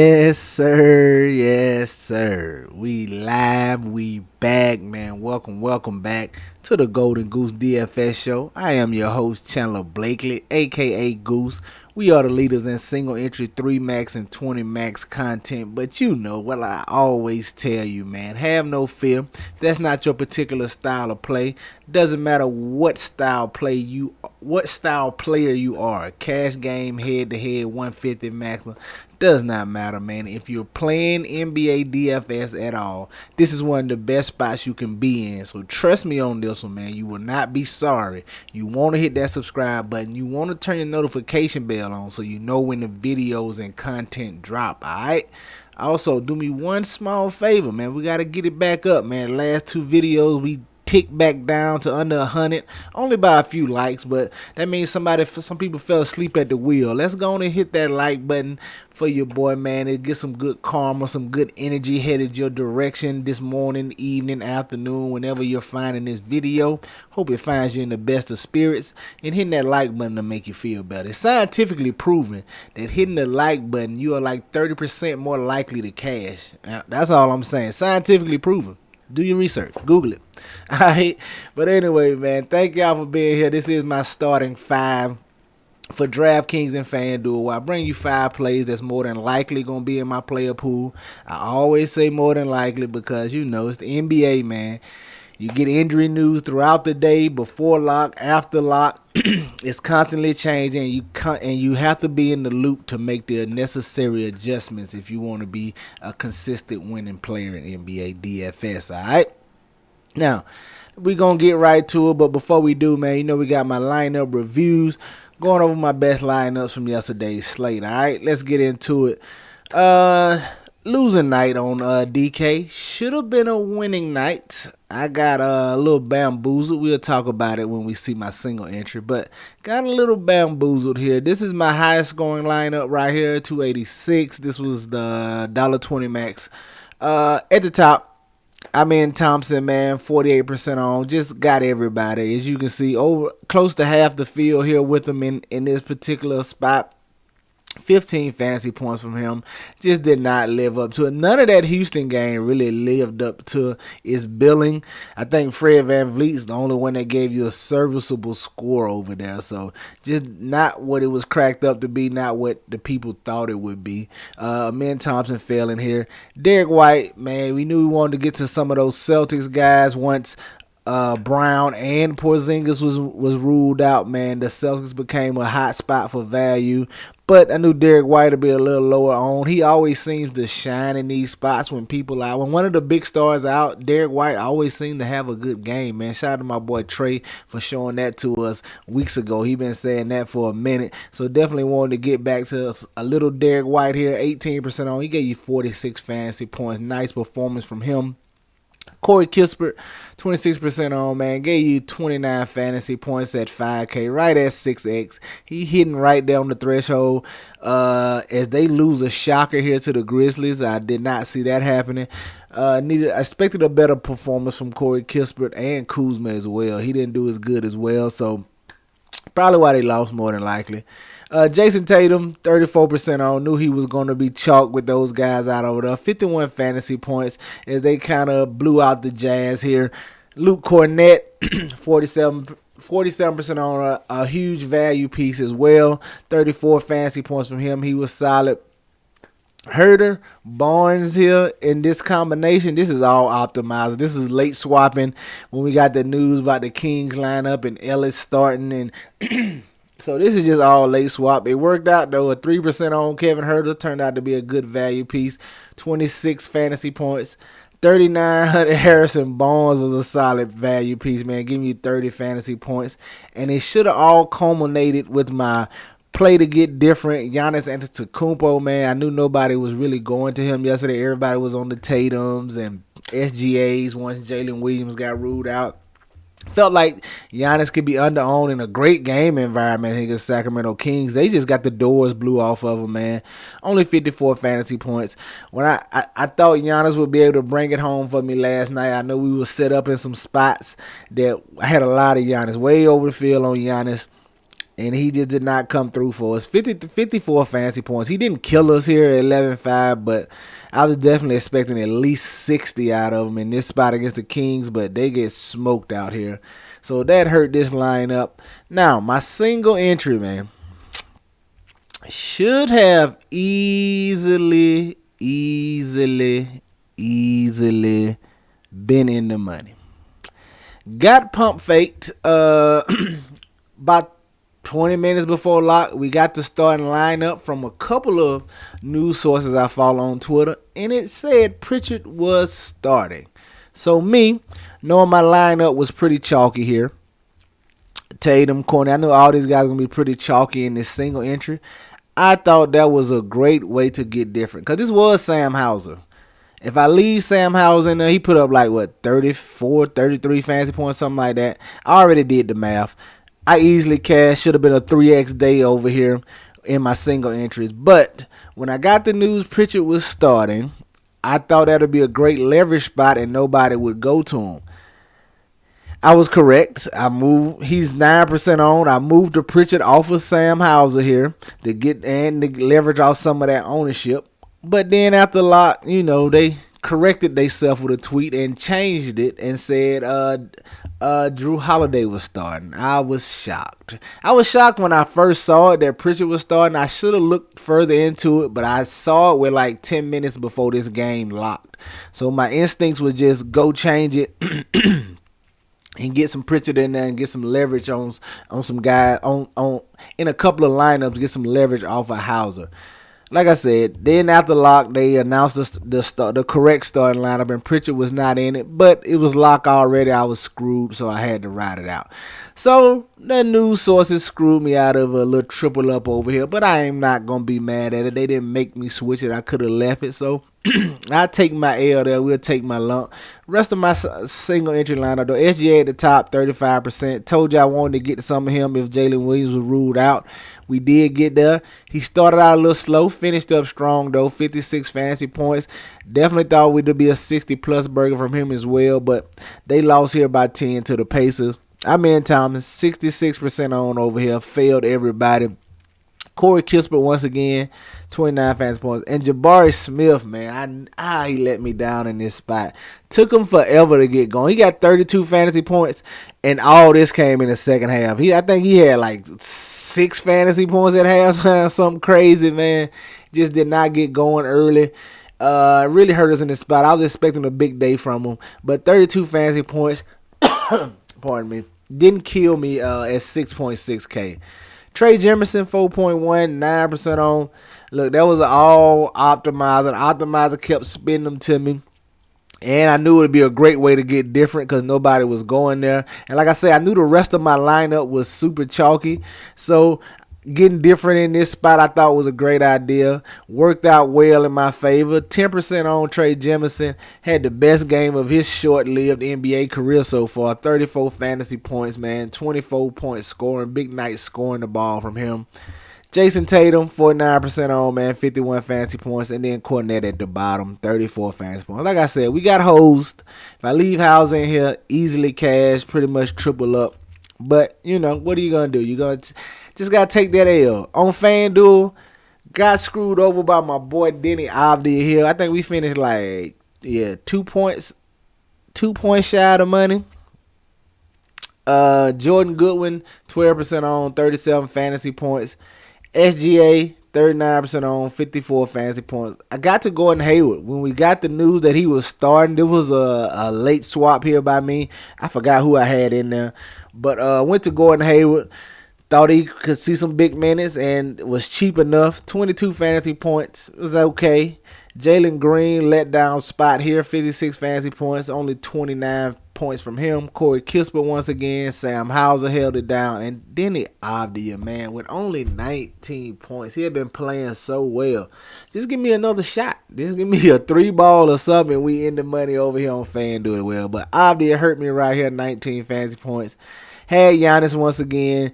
Yes, sir. Yes, sir. We live. We back, man. Welcome back to the Golden Goose DFS show. I am your host, Chandler Blakely, aka Goose. We are the leaders in single entry 3 max and 20 max content, but you know what I always tell you, man. Have no fear. If that's not your particular style of play. Doesn't matter what style player you are. Cash game, head to head, 150 maximum. Does not matter, man. If you're playing NBA DFS at all, this is one of the best spots you can be in. So trust me on this one, man. You will not be sorry. You want to hit that subscribe button. You want to turn your notification bell on so you know when the videos and content drop, alright? Also, do me one small favor, man. We got to get it back up, man. The last two videos, we ticked back down to under 100, only by a few likes, but that means some people fell asleep at the wheel. Let's go on and hit that like button for your boy, man. It get some good karma, some good energy headed your direction this morning, evening, afternoon, whenever you're finding this video. Hope it finds you in the best of spirits, and hitting that like button to make you feel better. It's scientifically proven that hitting the like button, you are like 30% more likely to cash. That's all I'm saying. Scientifically proven. Do your research. Google it. Alright. But anyway, man, thank y'all for being here. This is my starting five for DraftKings and FanDuel. I bring you 5 plays that's more than likely going to be in my player pool. I always say more than likely because, you know, it's the NBA, man. You get injury news throughout the day, before lock, after lock. It's constantly changing, and you have to be in the loop to make the necessary adjustments if you want to be a consistent winning player in NBA DFS, all right? Now, we're going to get right to it, but before we do, man, you know we got my lineup reviews, going over my best lineups from yesterday's slate, all right? Let's get into it. Losing night on DK. Should have been a winning night. I got a little bamboozled. We'll talk about it when we see my single entry, but got a little bamboozled here. This is my highest scoring lineup right here, 286. This was the $1.20 max. At the top, I'm in Thompson, man, 48% on. Just got everybody. As you can see, over close to half the field here with them in this particular spot. 15 fantasy points from him. Just did not live up to it. None of that Houston game really lived up to its billing. I think Fred VanVleet's the only one that gave you a serviceable score over there. So just not what it was cracked up to be, not what the people thought it would be. Me Thompson fell in here. Derek White, man, we knew we wanted to get to some of those Celtics guys once Brown and Porzingis was ruled out, man. The Celtics became a hot spot for value, but I knew Derek White would be a little lower on. He always seems to shine in these spots when people out. When one of the big stars out, Derek White always seems to have a good game, man. Shout out to my boy Trey for showing that to us weeks ago. He been saying that for a minute, so definitely wanted to get back to a little Derek White here. 18% on. He gave you 46 fantasy points. Nice performance from him. Corey Kispert, 26% on, man. Gave you 29 fantasy points at 5K, right at 6X. He hitting right down the threshold. As they lose a shocker here to the Grizzlies. I did not see that happening. I expected a better performance from Corey Kispert and Kuzma as well. He didn't do as good as well, so probably why they lost more than likely. Jason Tatum, 34% on. Knew he was going to be chalked with those guys out over there. 51 fantasy points as they kind of blew out the Jazz here. Luke Cornett, 47% on a huge value piece as well. 34 fantasy points from him. He was solid. Herter, Barnes here in this combination. This is all optimized. This is late swapping when we got the news about the Kings lineup and Ellis starting and so this is just all late swap. It worked out though. A 3% on Kevin Herter turned out to be a good value piece. 26 fantasy points. 3,900 Harrison Barnes was a solid value piece, man. Give me 30 fantasy points. And it should have all culminated with my play to get different. Giannis Antetokounmpo, man. I knew nobody was really going to him yesterday. Everybody was on the Tatums and SGAs once Jalen Williams got ruled out. Felt like Giannis could be under-owned in a great game environment against Sacramento Kings. They just got the doors blew off of them, man. Only 54 fantasy points. When I thought Giannis would be able to bring it home for me last night. I know we were set up in some spots that I had a lot of Giannis. Way over the field on Giannis. and he just did not come through for us. 50 to 54 fantasy points. He didn't kill us here at 11-5, but I was definitely expecting at least 60 out of him in this spot against the Kings, but they get smoked out here. So that hurt this lineup. Now, my single entry, man, should have easily been in the money. Got pump faked about 20 minutes before lock. We got the starting lineup from a couple of news sources I follow on Twitter, and it said Pritchard was starting. So me, knowing my lineup was pretty chalky here, Tatum, Corny, I knew all these guys were going to be pretty chalky in this single entry. I thought that was a great way to get different, because this was Sam Hauser. If I leave Sam Hauser in there, he put up like, 34, 33 fantasy points, something like that. I already did the math. I easily cashed. Should have been a 3x day over here in my single entries. But when I got the news Pritchard was starting, I thought that would be a great leverage spot and nobody would go to him. I was correct. He's 9% on. I moved to Pritchard off of Sam Hauser here to get and to leverage off some of that ownership. But then after lock, they corrected themselves with a tweet and changed it and said Drew Holiday was starting. I was shocked. I was shocked when I first saw it that Pritchard was starting. I should have looked further into it, but I saw it with like 10 minutes before this game locked. So my instincts was just go change it and get some Pritchard in there and get some leverage on some guys on in a couple of lineups, get some leverage off of Hauser. Like I said, then after lock, they announced the correct starting lineup, and Pritchard was not in it, but it was locked already. I was screwed, so I had to ride it out. So the news sources screwed me out of a little triple up over here, but I am not going to be mad at it. They didn't make me switch it. I could have left it, so I'll take my L there. We'll take my lump. Rest of my single entry lineup, though, SGA at the top, 35%. Told you I wanted to get to some of him if Jalen Williams was ruled out. We did get there. He started out a little slow, finished up strong, though, 56 fantasy points. Definitely thought we'd be a 60-plus burger from him as well, but they lost here by 10 to the Pacers. I'm in Thomas, 66% on over here, failed everybody. Corey Kispert once again, 29 fantasy points. And Jabari Smith, man, he let me down in this spot. Took him forever to get going. He got 32 fantasy points, and all this came in the second half. I think he had like 6 fantasy points at halftime, something crazy, man. Just did not get going early. Really hurt us in this spot. I was expecting a big day from him, but 32 fantasy points, pardon me, didn't kill me at 6.6K. Trey Jefferson, 4.1, 9% on. Look, that was an all optimizer. The optimizer kept spinning them to me. And I knew it would be a great way to get different because nobody was going there. And like I said, I knew the rest of my lineup was super chalky. So getting different in this spot I thought was a great idea. Worked out well in my favor. 10% on Trey Jefferson. Had the best game of his short-lived NBA career so far. 34 fantasy points, man. 24 points scoring. Big night scoring the ball from him. Jason Tatum, 49% on, man. 51 fantasy points. And then Cornette at the bottom. 34 fantasy points. Like I said, we got hosed. If I leave House in here, easily cash. Pretty much triple up. But, what are you going to do? You're going to just got to take that L. On FanDuel, got screwed over by my boy Denny Avdia here. I think we finished 2 points shy of the money. Jordan Goodwin, 12% on, 37 fantasy points. SGA, 39% on, 54 fantasy points. I got to Gordon Hayward. When we got the news that he was starting, there was a late swap here by me. I forgot who I had in there. But went to Gordon Hayward. Thought he could see some big minutes and was cheap enough. 22 fantasy points. It was okay. Jalen Green let down spot here. 56 fantasy points. Only 29 points from him. Corey Kispert once again. Sam Hauser held it down. And Denny Avdia, man, with only 19 points. He had been playing so well. Just give me another shot. Just give me a 3-ball or something and we end the money over here on FanDuel. Well, but Avdia hurt me right here. 19 fantasy points. Had Giannis once again.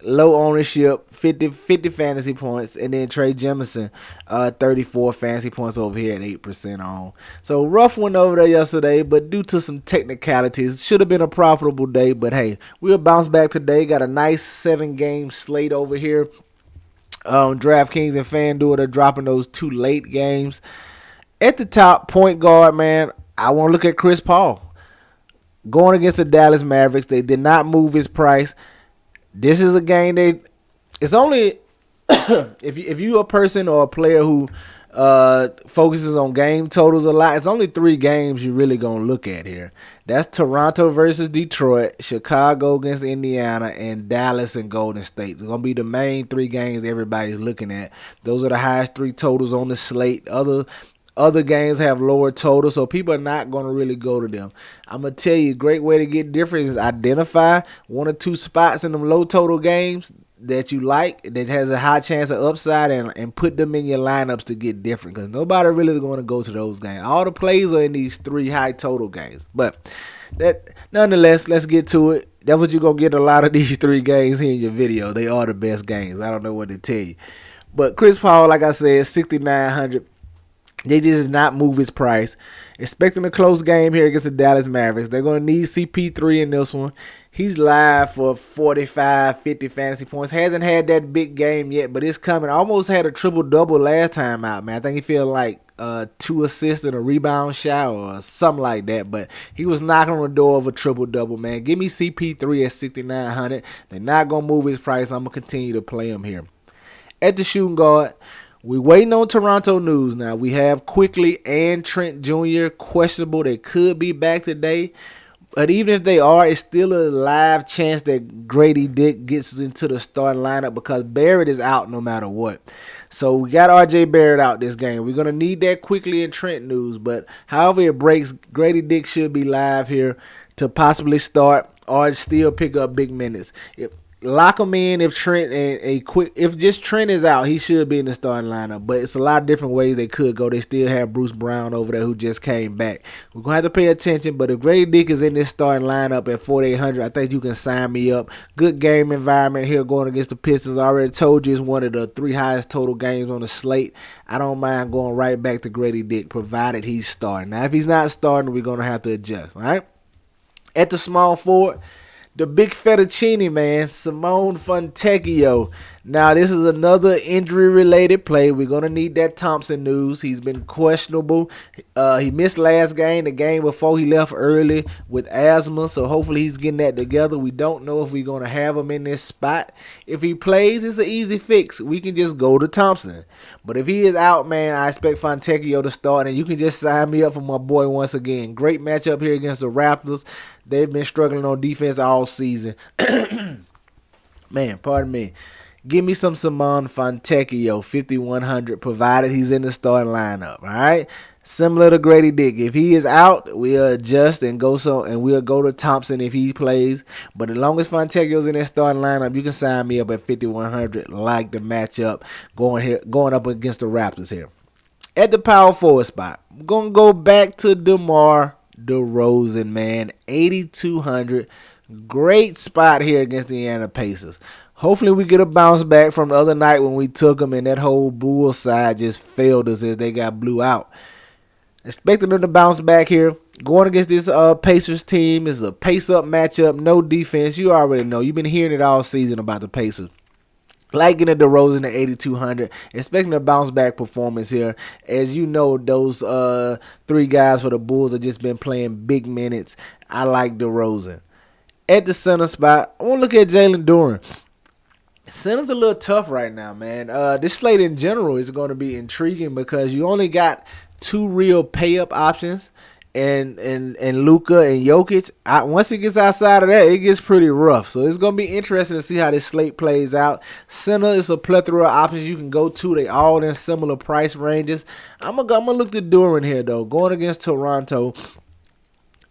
low ownership, 50 fantasy points, and then Trey Jemison, 34 fantasy points over here at 8% on. So rough one over there yesterday, but due to some technicalities, should have been a profitable day. But hey, we'll bounce back today. Got a nice 7-game slate over here. DraftKings and FanDuel are dropping those 2 late games. At the top, point guard, man, I want to look at Chris Paul. Going against the Dallas Mavericks, they did not move his price. This is a game it's only if you a person or a player who focuses on game totals a lot, it's only 3 games you're really gonna look at here. That's Toronto versus Detroit, Chicago against Indiana, and Dallas and Golden State. It's gonna be the main 3 games everybody's looking at. Those are the highest 3 totals on the slate. Other games have lower totals, so people are not going to really go to them. I'm going to tell you, a great way to get different is identify 1 or 2 spots in them low total games that you like, that has a high chance of upside, and put them in your lineups to get different, because nobody really going to go to those games. All the plays are in these 3 high total games. But nonetheless, let's get to it. That's what you're going to get a lot of these 3 games here in your video. They are the best games. I don't know what to tell you. But Chris Paul, like I said, 6,900. They just did not move his price. Expecting a close game here against the Dallas Mavericks. They're going to need CP3 in this one. He's live for 45, 50 fantasy points. Hasn't had that big game yet, but it's coming. Almost had a triple-double last time out, man. I think he feel like 2 assists and a rebound shot or something like that. But he was knocking on the door of a triple-double, man. Give me CP3 at 6,900. They're not going to move his price. I'm going to continue to play him here. At the shooting guard, we're waiting on Toronto news now. We have Quickly and Trent Jr. questionable. They could be back today. But even if they are, it's still a live chance that Grady Dick gets into the starting lineup because Barrett is out no matter what. So we got RJ Barrett out this game. We're going to need that Quickly and Trent news. But however it breaks, Grady Dick should be live here to possibly start or still pick up big minutes. Lock him in if Trent if just Trent is out, he should be in the starting lineup. But it's a lot of different ways they could go. They still have Bruce Brown over there who just came back. We're gonna have to pay attention. But if Grady Dick is in this starting lineup at 4,800, I think you can sign me up. Good game environment here going against the Pistons. I already told you it's one of the 3 highest total games on the slate. I don't mind going right back to Grady Dick, provided he's starting. Now, if he's not starting, we're gonna have to adjust. All right. At the small forward, the big fettuccine, man, Simone Fontecchio. Now, this is another injury-related play. We're going to need that Thompson news. He's been questionable. He missed last game, the game before he left early with asthma, so hopefully he's getting that together. We don't know if we're going to have him in this spot. If he plays, it's an easy fix. We can just go to Thompson. But if he is out, man, I expect Fontecchio to start, and you can just sign me up for my boy once again. Great matchup here against the Raptors. They've been struggling on defense all season. Man, pardon me. Give me some Simone Fontecchio, 5,100, provided he's in the starting lineup. All right, similar to Grady Dick. If he is out, we'll adjust and we'll go to Thompson if he plays. But as long as Fontecchio's in that starting lineup, you can sign me up at 5,100. Like the matchup going up against the Raptors here. At the power forward spot, I'm gonna go back to DeMar DeRozan, man, 8,200. Great spot here against the Indiana Pacers. Hopefully we get a bounce back from the other night when we took them and that whole Bulls side just failed us as they got blew out. Expecting them to bounce back here. Going against this Pacers team is a pace-up matchup, no defense. You already know. You've been hearing it all season about the Pacers. Liking the DeRozan at 8,200. Expecting a bounce-back performance here. As you know, those 3 guys for the Bulls have just been playing big minutes. I like DeRozan. At the center spot, I want to look at Jalen Duren. Center's a little tough right now, man. This slate in general is going to be intriguing because you only got 2 real pay-up options, and Luka and Jokic. Once it gets outside of that, it gets pretty rough. So it's going to be interesting to see how this slate plays out. Center is a plethora of options you can go to. They all in similar price ranges. I'm gonna look to Duren here, though. Going against Toronto.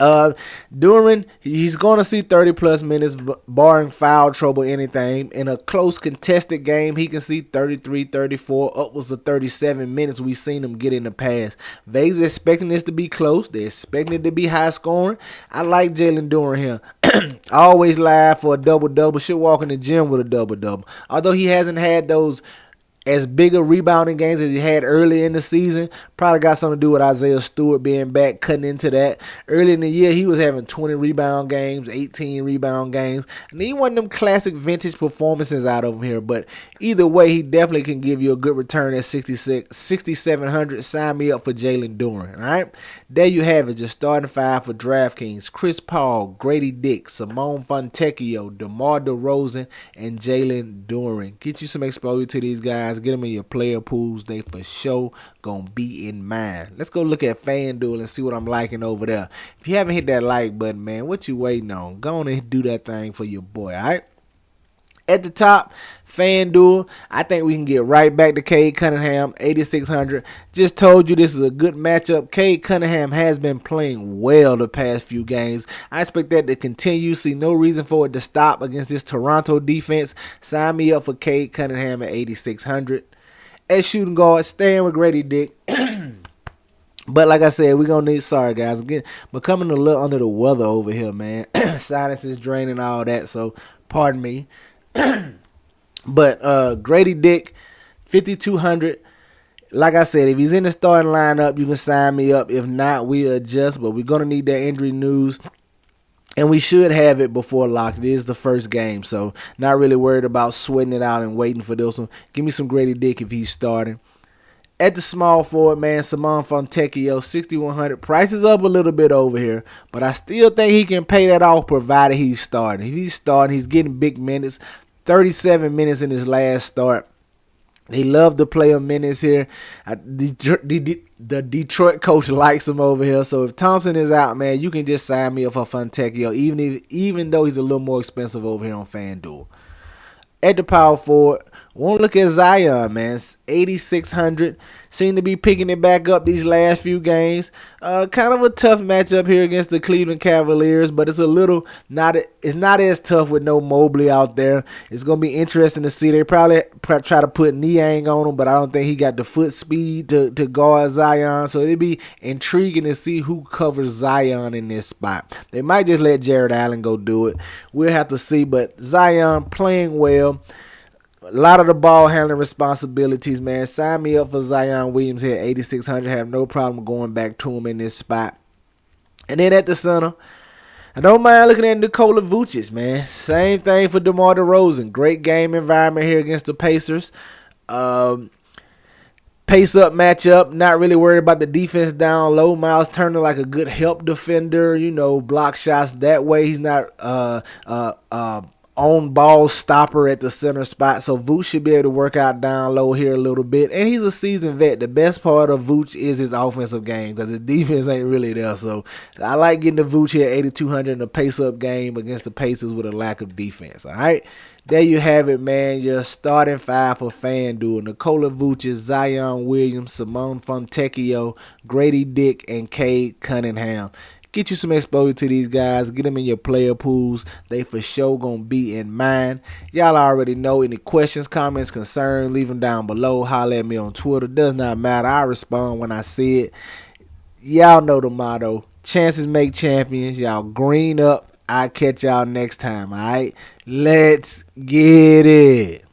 Duren, he's going to see 30-plus minutes, barring foul trouble, anything. In a close contested game, he can see 33, 34, upwards of 37 minutes we've seen him get in the past. Vegas expecting this to be close. They're expecting it to be high scoring. I like Jalen Duren here. Always live for a double-double. Should walk in the gym with a double-double. Although he hasn't had those as big a rebounding games as he had early in the season. Probably got something to do with Isaiah Stewart being back, cutting into that. Early in the year, he was having 20 rebound games, 18 rebound games. And he one of them classic vintage performances out of him here. But either way, he definitely can give you a good return at 6,700. Sign me up for Jalen Duren. All right? There you have it. Just starting five for DraftKings. Chris Paul, Grady Dick, Simone Fontecchio, DeMar DeRozan, and Jalen Duren. Get you some exposure to these guys. Get them in your player pools. They for sure gonna be in mind. Let's go look at FanDuel and see what I'm liking over there. If you haven't hit that like button, man, what you waiting on? Go on and do that thing for your boy, all right? At the top, FanDuel, I think we can get right back to Cade Cunningham, 8,600. Just told you this is a good matchup. Cade Cunningham has been playing well the past few games. I expect that to continue. See no reason for it to stop against this Toronto defense. Sign me up for Cade Cunningham at 8,600. At shooting guard, staying with Grady Dick. But like I said, we're going to need, sorry guys, again, becoming a little under the weather over here, man. Sinus is draining, all that, so pardon me. But Grady Dick, 5,200. Like I said, if he's in the starting lineup, you can sign me up. If not, we adjust. But we're going to need that injury news. And we should have it before lock. It is the first game. So not really worried about sweating it out and waiting for this one. Give me some Grady Dick if he's starting. At the small forward, man, Simone Fontecchio, 6,100. Price is up a little bit over here, but I still think he can pay that off provided he's starting. If he's starting, he's getting big minutes. 37 minutes in his last start. They love to play him minutes here. The Detroit coach likes him over here. So if Thompson is out, man, you can just sign me up for Fontecchio, even though he's a little more expensive over here on FanDuel. At the power forward, won't look at Zion, man. 8,600. Seem to be picking it back up these last few games. Kind of a tough matchup here against the Cleveland Cavaliers, but it's it's not as tough with no Mobley out there. It's gonna be interesting to see. They probably try to put Niang on him, but I don't think he got the foot speed to guard Zion. So it'd be intriguing to see who covers Zion in this spot. They might just let Jared Allen go do it. We'll have to see. But Zion playing well. A lot of the ball handling responsibilities, man. Sign me up for Zion Williams here at 8,600. Have no problem going back to him in this spot. And then at the center, I don't mind looking at Nikola Vucic, man. Same thing for DeMar DeRozan. Great game environment here against the Pacers. Pace-up matchup. Not really worried about the defense down low. Miles Turner like a good help defender. You know, block shots that way. He's not on ball stopper at the center spot. So Vooch should be able to work out down low here a little bit. And he's a seasoned vet. The best part of Vooch is his offensive game because his defense ain't really there. So I like getting the Vooch here at 8,200 in a pace-up game against the Pacers with a lack of defense. All right. There you have it, man. Your starting five for FanDuel. Nikola Vucic, Zion Williams, Simone Fontecchio, Grady Dick, and Cade Cunningham. Get you some exposure to these guys. Get them in your player pools. They for sure going to be in mind. Y'all already know. Any questions, comments, concerns, leave them down below. Holler at me on Twitter. Does not matter. I respond when I see it. Y'all know the motto. Chances make champions. Y'all green up. I'll catch y'all next time. All right? Let's get it.